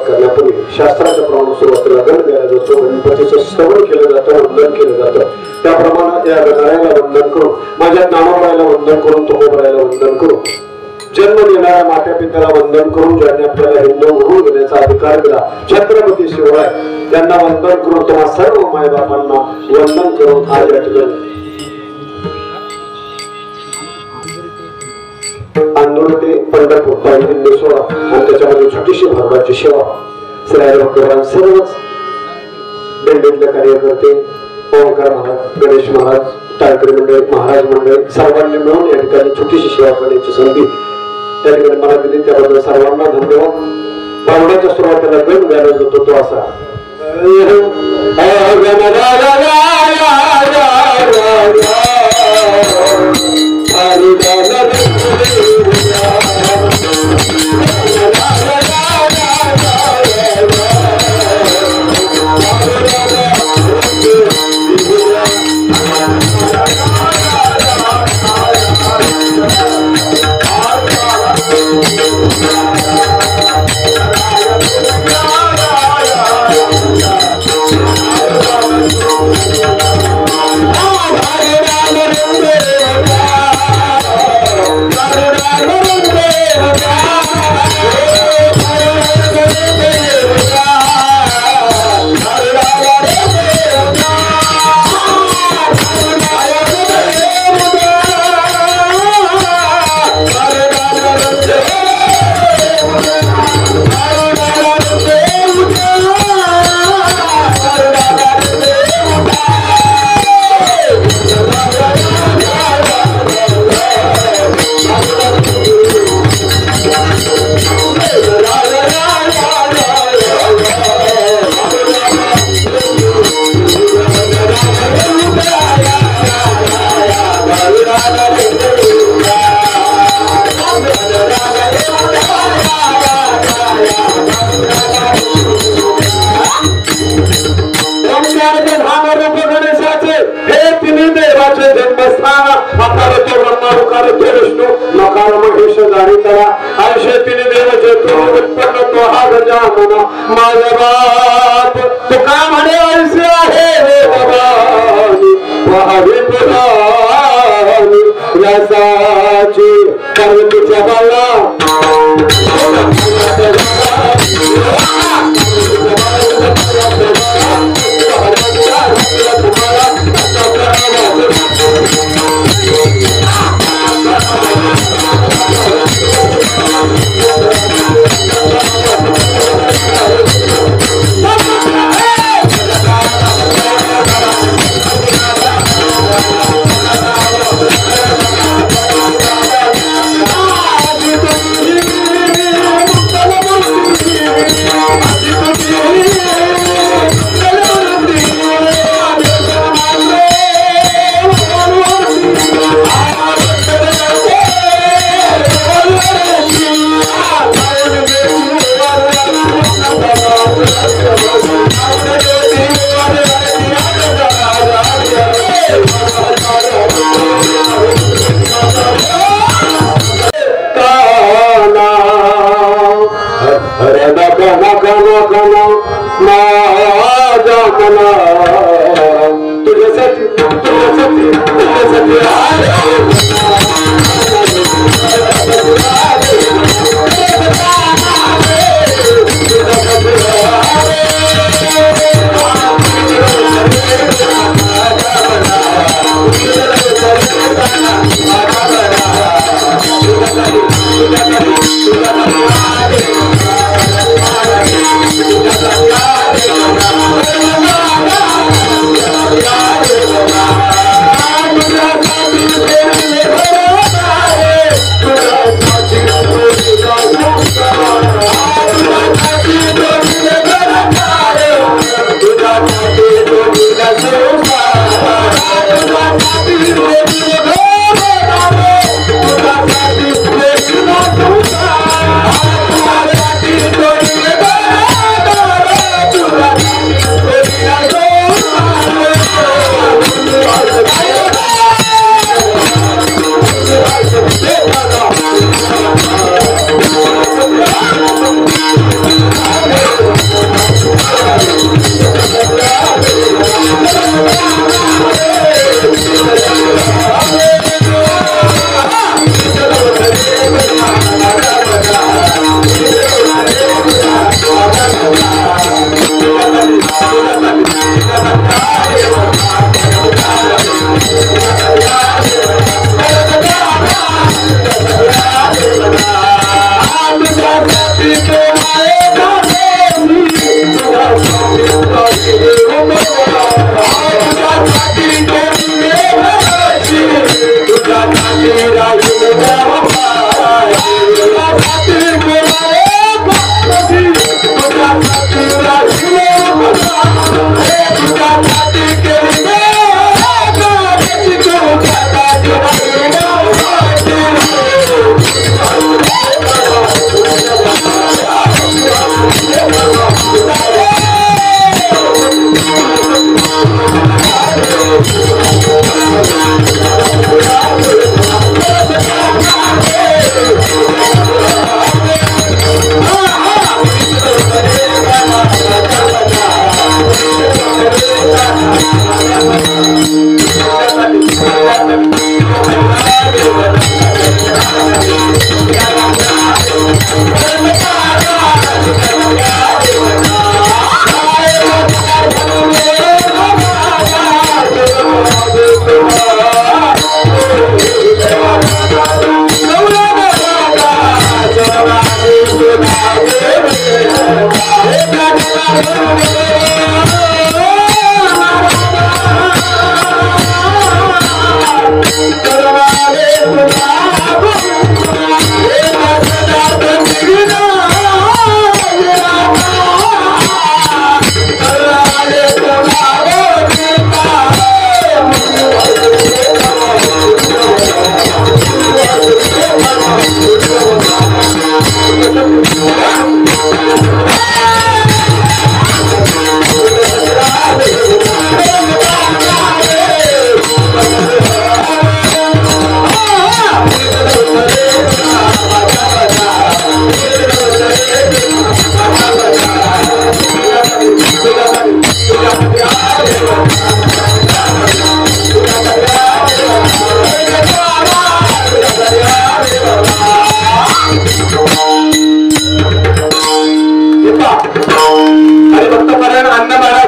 करण्यापूर्वी शास्त्राच्या प्रमाणे सुरुवातीला गण द्यायला जातो, गणपतीचं स्तवन केलं जातं, वंदन केलं जातं. त्याप्रमाणे या गणाला वंदन करून, माझ्या ज्ञानोबाईला वंदन करून, तुकोबाईला वंदन करून, जन्म देणाऱ्या माता पित्याला वंदन करून ज्यांनी आपल्याला हिंदू होऊन घेण्याचा अधिकार दिला छत्रपती शिवराय त्यांना वंदन करून, तुम्हा सर्व मायबापांना वंदन करून आज या ठिकाणी आंदोलन ते पंढरपूर पायी सोहळा आणि त्याच्यामध्ये छोटीशी भरवाची सेवा श्री भगवान सर्वच दिंडीतले कार्यकर्ते, ओंकार महाराज, गणेश महाराज, टाळकरी मंडळी, महाराज मंडळी सर्वांनी मिळून या ठिकाणी छोटीशी सेवा करण्याची संधी त्या ठिकाणी मला दिली, त्याबद्दल सर्वांना धन्यवाद. बावड्याच्या सुरुवातीला गण गायला जातो तो असा Yeah.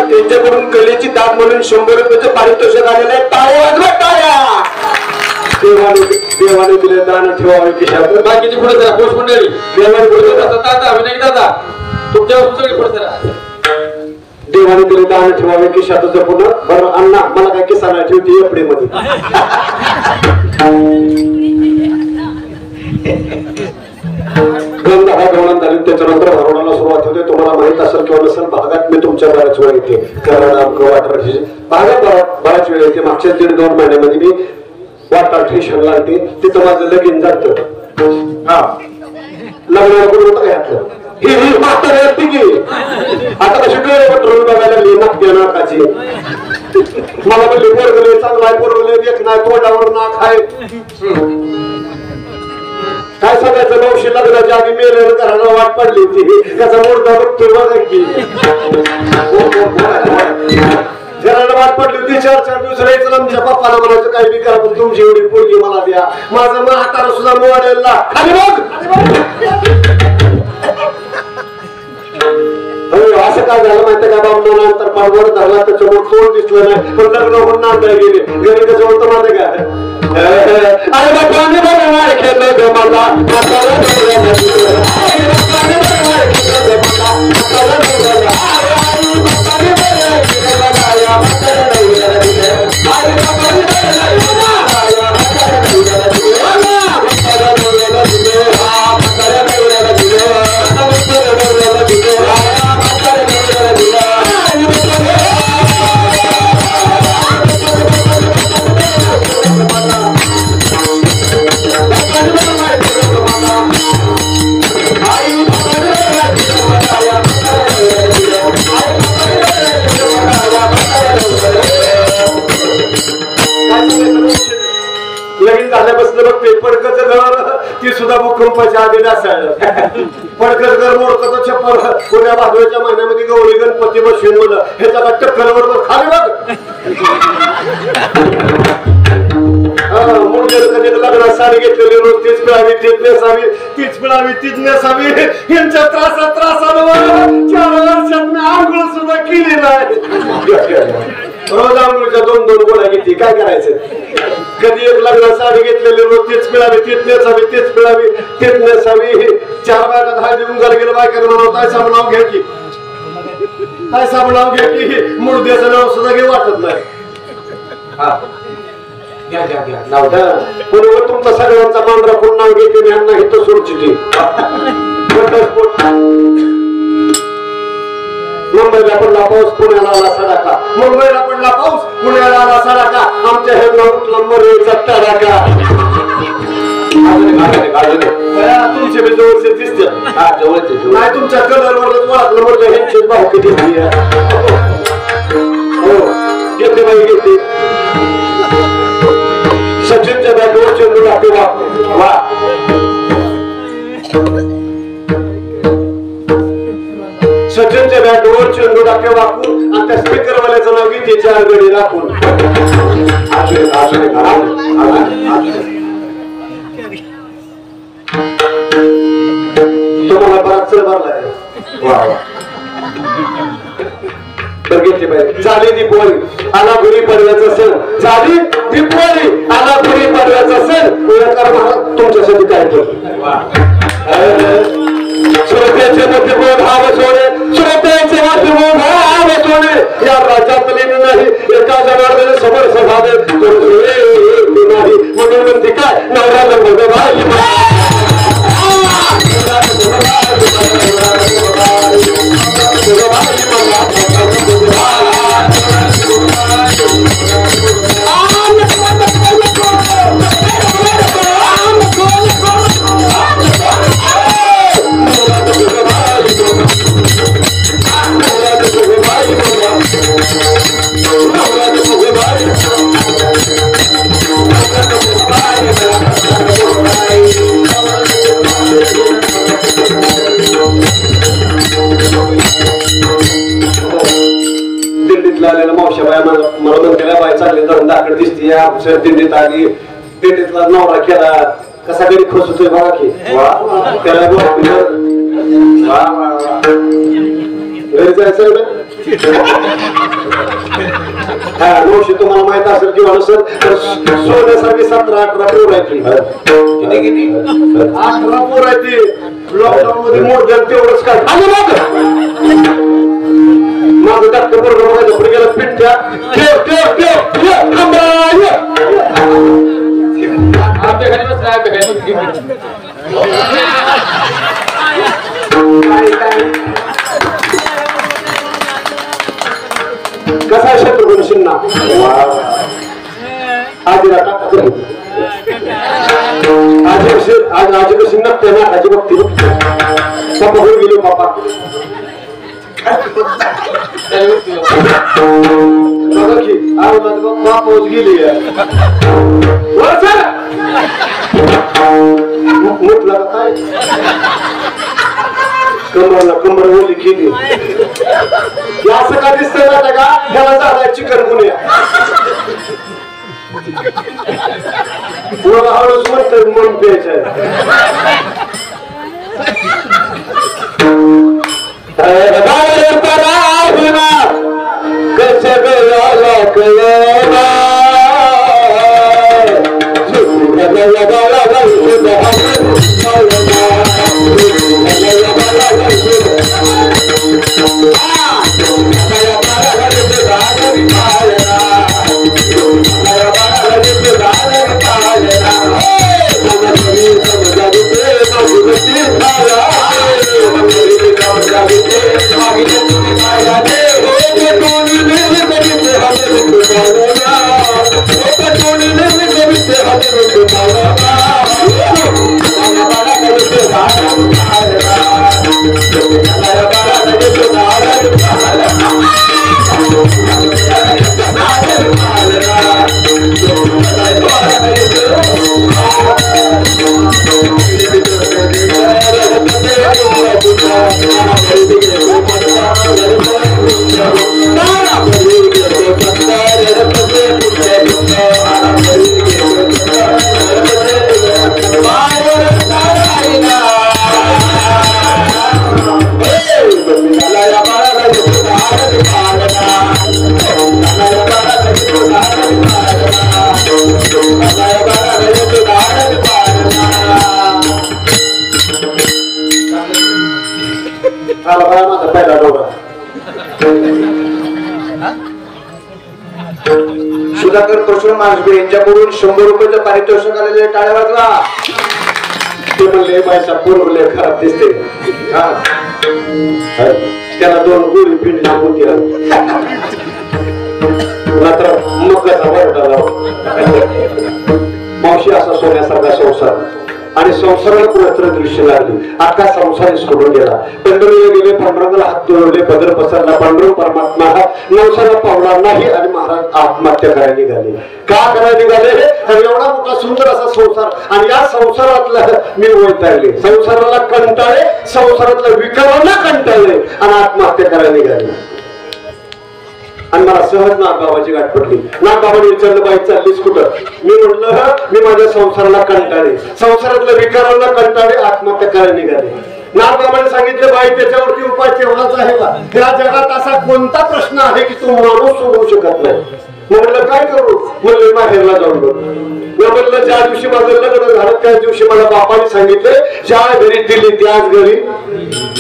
त्यांच्याकडून कलेची दाद म्हणून 100 रुपयाचं पारितोषिक आलेलं आहे. टाळ्या वाजवा, टाळ्या. देवाने दिले दान ठेवावे खिशात. बाकीची पुढे जरा पोस्ट मंडळी देवाने पुढे दादा अभिनय दादा तुमच्या सगळे पुढे जरा. देवाने दिले दान ठेवावे खिशात जपून. बरं अण्णा मला काय किस्सा नाही ठेवते एपडे मध्ये. त्याच्यानंतर हरवण्याला सुरुवात होते. तुम्हाला माहित असेल किंवा नसेल भागात मी तुमच्या बऱ्याच वेळ येते. भागात बऱ्याच वेळ येते. मागच्या 1.5-2 महिन्यामध्ये मी वाटा स्टेशन लागते. तिथं माझं लगीन जात. हा लग्न करून होतं घातलं. ही म्हातारी असते की आता कशी डोळे पटरून बघायला लागली नाक नाकाची. मला म्हणले पोरगले चांगला आहे, पोरगले देख नाही, तोंडावर नाक आहे. काय सांगायचं नवशी लग्नाच्या आधी मेलेलं घराला वाट पडली होती. त्याचा मोडदा बघतोय बघा की घराला वाट पडली होती. 4-4 दिवस राहायचं. आमच्या पप्पाला म्हणायचं काही बी करा पण तुमची एवढी पोरगी मला द्या. माझं म्हातारा सुद्धा मोवाडेला खाली बघ. असं काय झालं माहिती का बाबा नंतर पाडवर धरला त्याच्यामुळे तोड दिसलं नाही. पण लग्न होऊन नांदाय गेले. घरी कसं होतं माहिती का अरे बापाने बरोबर खेळलं ग मला. लगीन झाल्यापासून बघ ते पडकचं घर ती सुद्धा भूकंपाच्या आधी नासाळलं. पडकच घर मोडकचं छप्पर पुण्या भादव्याच्या महिन्यामध्ये गौरी गणपती बसवून मुलं ह्याच्या का टक्कर बरोबर खाली बघ. मुलगे कधी लग्नात साडी घेतलेली रोज तीच मिळावी तीच नेसावी, तीच मिळावी तीच नेसावी. यांच्या त्रासानं 4 वर्षात मी आंघोळ सुद्धा केली नाही. रोज आंघोळीच्या 2-2 गोळ्या घेते, काय करायचं? कधी एक लग्न साडी घेतलेली रोज तेच मिळावी, तेच नेसावी, तेच मिळावी, तेच नेसावी. 4 बायकात हळदी कुंकाला गेलं, बायकांना म्हणून काय साबण नाव घ्या की, काय साबण नाव घ्या की, मुर्द्याचं नाव सुद्धा घे वाटत नाही. बरोबर तुमचा सगळ्यांचा मान राखून नाव घेते यांना घेतो सुरक्षित. मुंबईला पडला पाऊस, पुण्याला आला सडाका. मुंबईला पडला पाऊस, पुण्याला आला सडाका. आमच्या हे उठला मरेचा तडाका. तुमचे बी जवळचे दिसते नाही, तुमच्या कलर वरच ओळखलं म्हणजे ह्यांचे भाऊ किती हो घेते बाई घेते. सचिनच्या बॅटवर चेंडू टाकते वा. सचिनच्या बॅटवर चेंडू टाके वाकून आणि त्या स्पीकर वाल्याचं नाव घेते 4 गडी राखून. तुम्हाला बराच चढ भरलाय. तर घेतली पाहिजे. झाली दीपावली, आला गुढी पाडव्याचा सण. झाली दीपावली, आला गुढी पाडव्याचा सण. तुमच्यासाठी काय श्रोत्याचे मध्यपूर भाव सोडे, श्रोत्याचे मध्यपूर भाव सोडे. या राज्यातले नाही एका जनार्दन समोर सभावे नाही म्हणून म्हणते काय नवऱ्याला बघ भाई. दिंडीतला आलेला मावशा बाया मला म्हणते बाय चांगली धरून दाखल दिसते. आमच्या दिंडीत आली, दिंडीतला नवरा केला कसा कधी खुश होतोय बघा की. त्याला घरी जायचं ना. हा मावशी तुम्हाला माहित असेल किंवा नसेल तर सोन्यासारखी 17-18 पोर आहे ती. किती 18 पोर आहे ती. लॉकडाऊन मध्ये मोठ झालं तेवढंच काय माझं डॉक्टर बरोबर माझ्या पुढे गेला पिंट्या कसा आहे शत्रुघ्न सिन्हा. आजीला टाका आज आजी कशी नसते ना. आजी बघते पप्पा होऊन गेले. पप्पा पाऊस गेली म्हटलं काय कमरला कंबर ओली केली. असं का दिसतंय ना का ह्याला झालाय चिकन गुन्ह्या. मला हळूच म्हणतात मन प्यायचंय. सुधाकर परशुराम आजबे यांच्याकडून 100 रुपयाचं पारितोषिक आलेले, टाळ्या वाजवा. ते म्हणले बायचा पूर्व खराब दिसते. त्याला 2 गोळी पिंड होती मात्र मग कसा वरडाला. मावशी असा सोन्यासारखा संसार आणि संसाराला पुरत्र दृश्य लागली. अख्खा संसार सोडून गेला. पंढरीला गेले, पांडुरंगाला हात जोडले, पदर पसरला. पांडुरंग परमात्मा हा नवसाला पावला नाही आणि महाराज आत्महत्या करायला निघाले. का करायला निघाले? एवढा मोठा सुंदर असा संसार आणि या संसारातला मी वैतागले. संसाराला कंटाळले, संसारातल्या विकारांना कंटाळले आणि आत्महत्या करायला निघाले. आणि मला सहज नागबाबाची गाठ पडली. नागबाबाने विचारलं, बाई चाललीस कुठं? मी म्हटलं, मी माझ्या संसाराला कंटाळे, संसारातल्या विकारांना कंटाळे, आत्महत्या करायला निघाले. नागबाबाने सांगितलं, बाई त्याच्यावरती उपाय तेवढाच आहे का? या जगात असा कोणता प्रश्न आहे की तो माणूस सोडवू शकत नाही? म्हटलं काय करू? म्हणलं माहेरला जाऊन बघ. म्हटलं ज्या दिवशी माझं लग्न झालं त्या दिवशी मला बापाने सांगितलं, ज्या घरी दिली त्याच घरी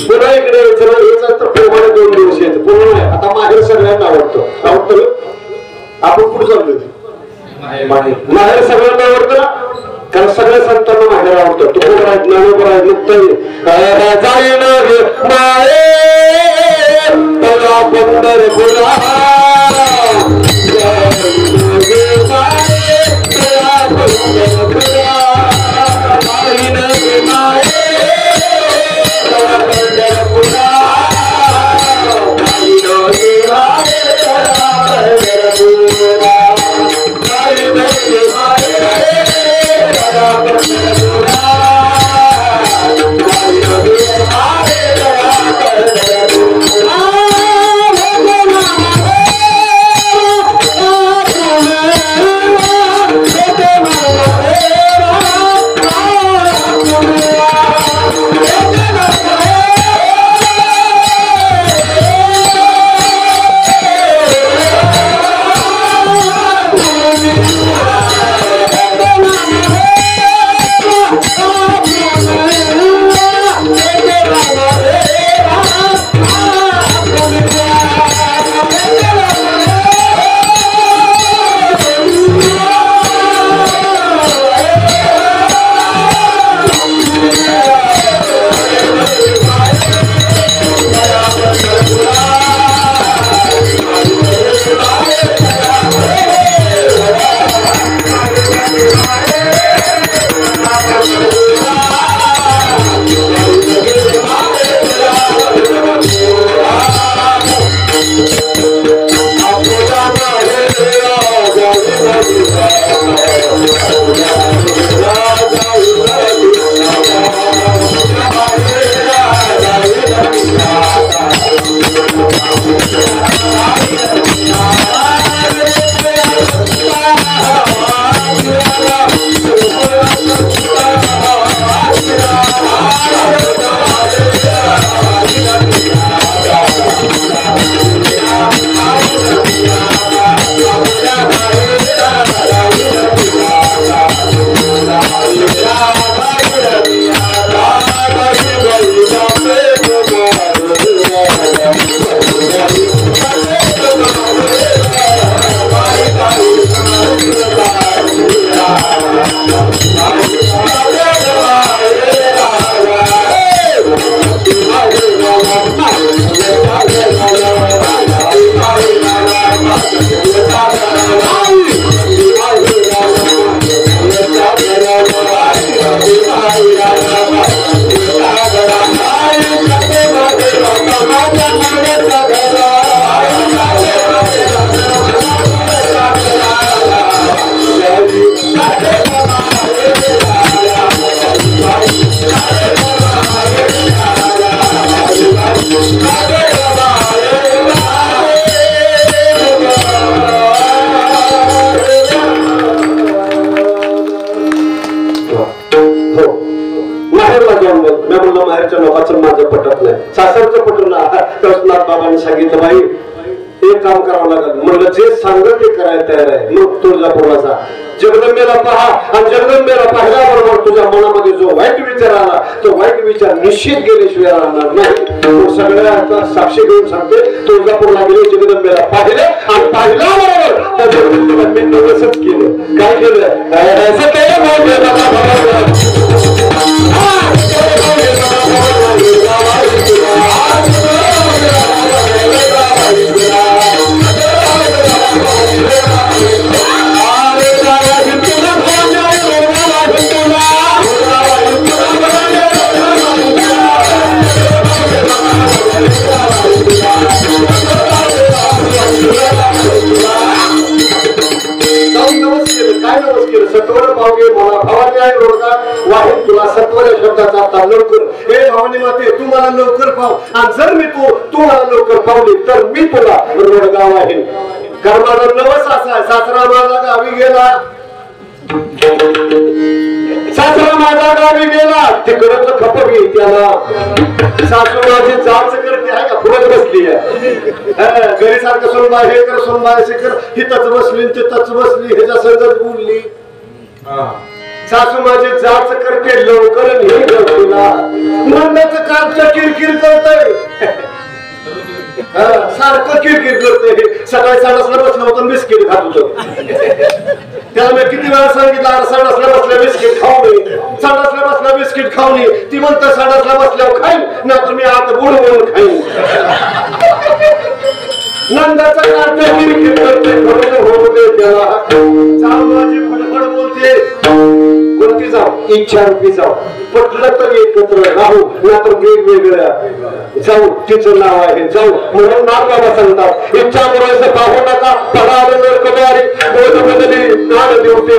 पुन्हा इकडे यायचं तर प्रेमाने 2 दिवस यायचं. पुन्हा नाही. आता माहेर सगळ्यांना आवडतं. आपण पुढे चाललोय. माहेर सगळ्यांना आवडतं ना, कारण सगळ्या संतांना माहेर आवडतं. तो कोण आहे? ज्ञानोबा आहे, मुक्त जाईन सांगितलं, बाई एक काम करावं लागेल. म्हणलं जे सांगत ते करायला तयार आहे. मग तुळजापूरला जा, जगदंबेला पहा आणि जगदंबेला पाहिल्याबरोबर तुझ्या मनामध्ये जो वाईट विचार आला तो वाईट विचार निश्चित गेल्याशिवाय राहणार नाही. सगळ्या साक्षी घेऊन सांगते, तुळजापूरला गेले, जगदंबेला पाहिले आणि पाहिल्याबरोबर मी नवसच केलं. काय केलं? सत्य भाग्य मला भावाला. सत्वर पावगे मला भवानी आहे रोडगा वाहित तुला सत्वर शब्दाचा आता लवकर हे भवानी माते तू मला लवकर पाव आणि जर मी तू मला लवकर पावली तर मी तुला रोडगा वाहीन. कारण माझा नवस असा आहे सासरा माझा गावी गेला तिकडच खप घे त्याला सासू माझी जाच करते आहे का फुरत बसली आहे घरी सारखं सोनबा हे कर सोनबा असे कर हितच बसली तिथंच बसली ह्याच्या संगत बोलली. सासू माझी जाच करते लवकर तुला म्हणण्याचं कामचं किरकिर करतय सारखं किरकिर करतोय. सकाळी 7:30 बसलं होतं बिस्किट खात होतो त्याला मी किती वेळा सांगितलं 7:30 बसल्या बिस्किट खाऊ नये 7:30 बसल्या बिस्किट खाऊ नये. ती म्हणतं 7:30 बसल्यावर खाईन नाहीतर मी आता बुडवून खाईन. नंदाचा कार्य किरकिर करते होऊ दे त्याला. जाऊ माझी फडफड बोलते कोणती जाऊ इच्छा रूपी जाऊ पटलं तर एकत्र राहू नाहीतर वेगवेगळ्या जाऊ तिचं नाव आहे जाऊ म्हणून नाव बाबा सांगतात. इच्छा मुळे पाहू नका पडाले कदारी बोध बदली नाड देवते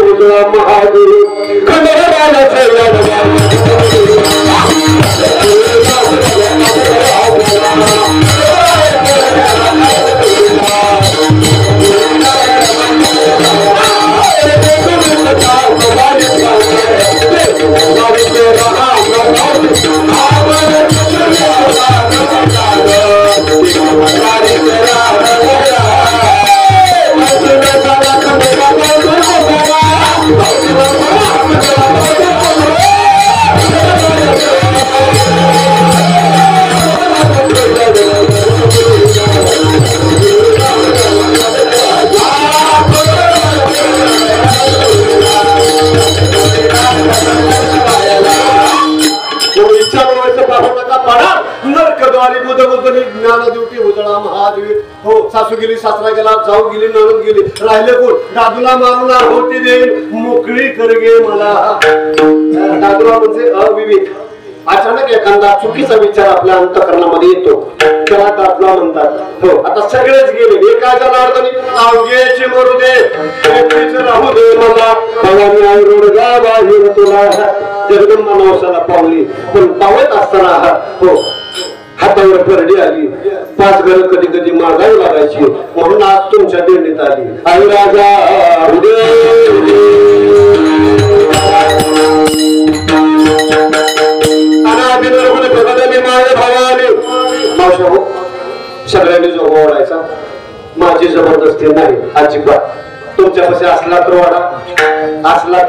उजळा महादेव सासू गेली सासरा गेला जाऊ गेली नणंद गेली राहिले कोण दादूला मारून होती देईल मोकळी कर गे मला. दादूला म्हणजे अविवेक अचानक एखादा चुकीचा विचार आपल्या अंतःकरणामध्ये येतो त्याला दादूला म्हणतात. हो आता सगळेच गेले एकाच्या अडचणी अवघ्याची मरू दे एकटीच राहू दे मला भवानी आई रोडगा बाहेर तुला जगदंबा नवसाला पावली पण पावत असताना हो हातावर परडी आली 5 घर कधी कधी मागावी लागायची म्हणून आज तुमच्या दिंडीत आली आई राजा मावशा हो सगळ्यांनी जो ओढायचा माझी जबरदस्ती नाही अजिबात. तुमच्यापाशी असला तर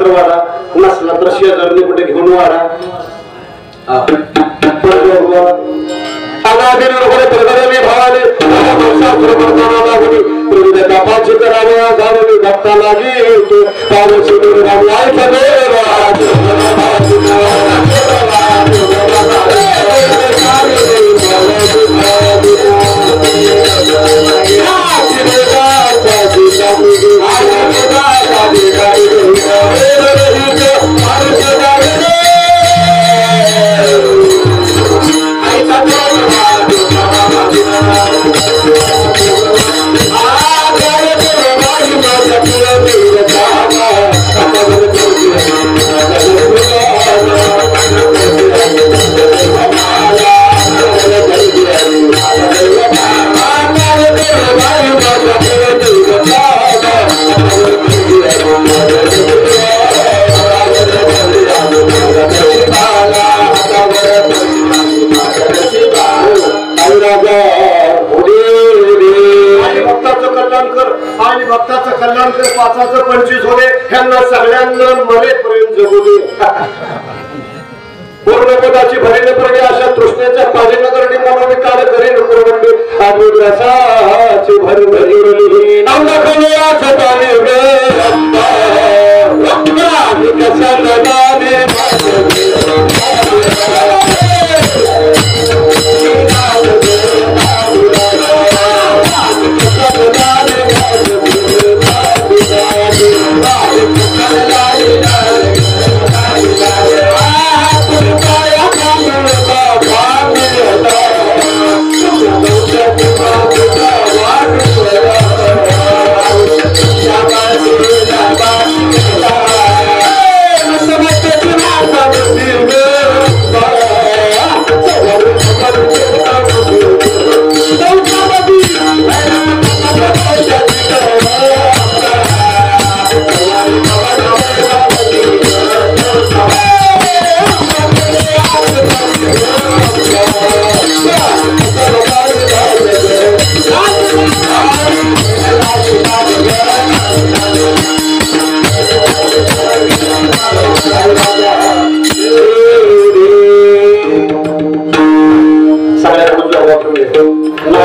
वाडा नसला तर शेजारने कुठे घेऊन वाडा. भक्ताचं कल्याण कर 5चं 25 होते ह्यांना सगळ्यांना मरेपर्यंत जगू दे. पूर्णपदाची भरेने प्रगे अशा तृष्णेच्या पाजनगरणी मनोविकार करेन पूर्वंडी आदुरसाची भर भरली नाम दाखवले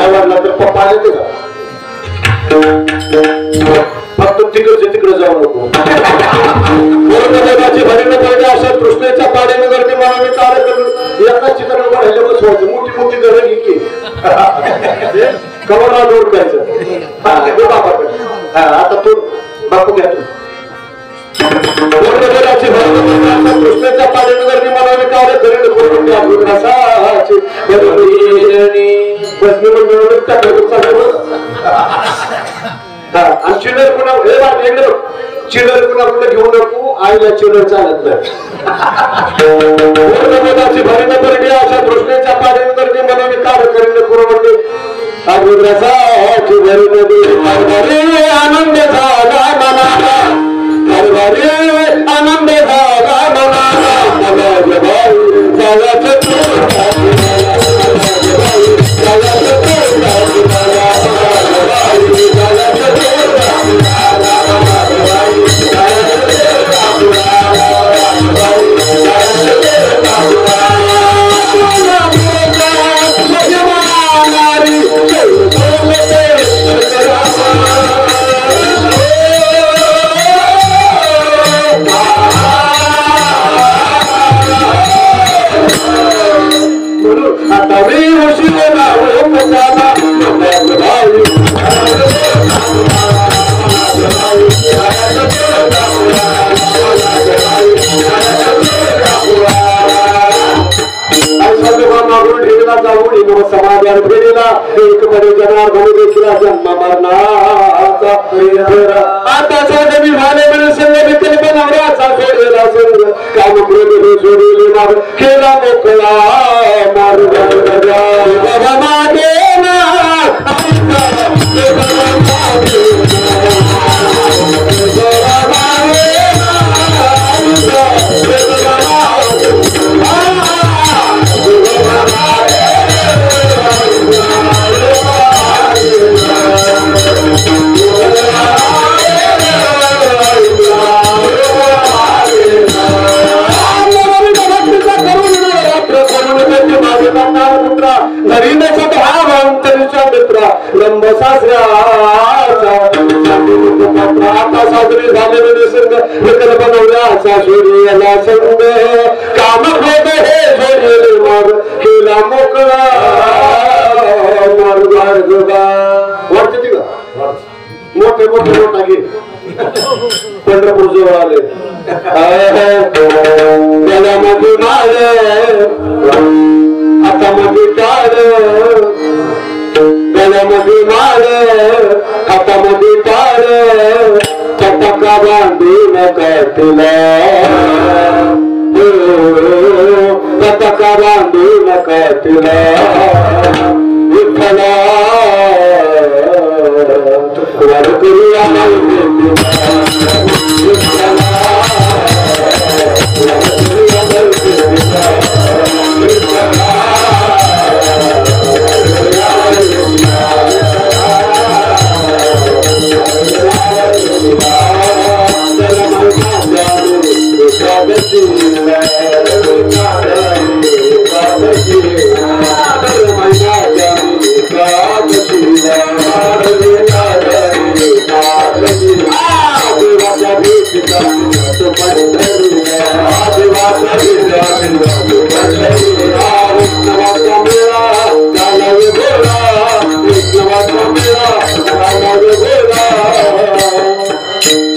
नाही वाटला तर पप्पा येते का फक्त तिकडे जाऊ नको भरीनं पडले अशा कृष्णेच्या पाण्याने गर्दी मनाने कार्य करून एका चित्रावर राहिले बसवायचं मोठी मोठी घरं घे की कमरा ओळखायचं आता तू बापू घ्या तू कृष्णेच्या पाण्याने गर्दी मनाने कार्य करेल आणि चिल्लर पुन्हा चिल्लर पुन्हा कुठे घेऊ नको आईला चिल्लर चालत नाही भरीनं पडली अशा कृष्णेच्या पाण्याने गर्दी मनाने कार्य करेल पुरवते आनंद झाला मनाला आनंद झाला समाधान फेरीला एक बरे जनार्दन देखील जन्म मरणाचा आता साधवी झाले म्हणून संघ विकल्प नवऱ्याचा सोडलेला संघ काम प्रेमी सोडले मार केला मोकळा मार्ग आता साजरी झालेले निसर्ग विकल्प नवऱ्याचा सूर्याला संग काम होत हे सोडले मग केला मोकळा मार्ग वाटते ती का मोठे मोठे मोठा घे पंढरपूर जवळ आले गळ्यामध्ये माळ हातामध्ये टाळ गळ्यामध्ये माळ हातामध्ये टाळ चटका बांधून काठीला चटका बांधून काठीला विठ्ठला वर करूया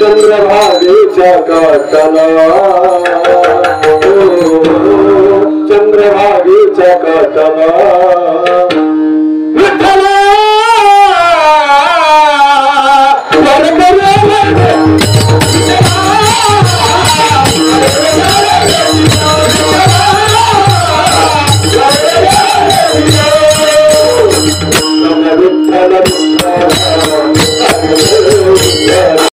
चंद्रभागेच्या काठाला चंद्रभागेच्या काठाला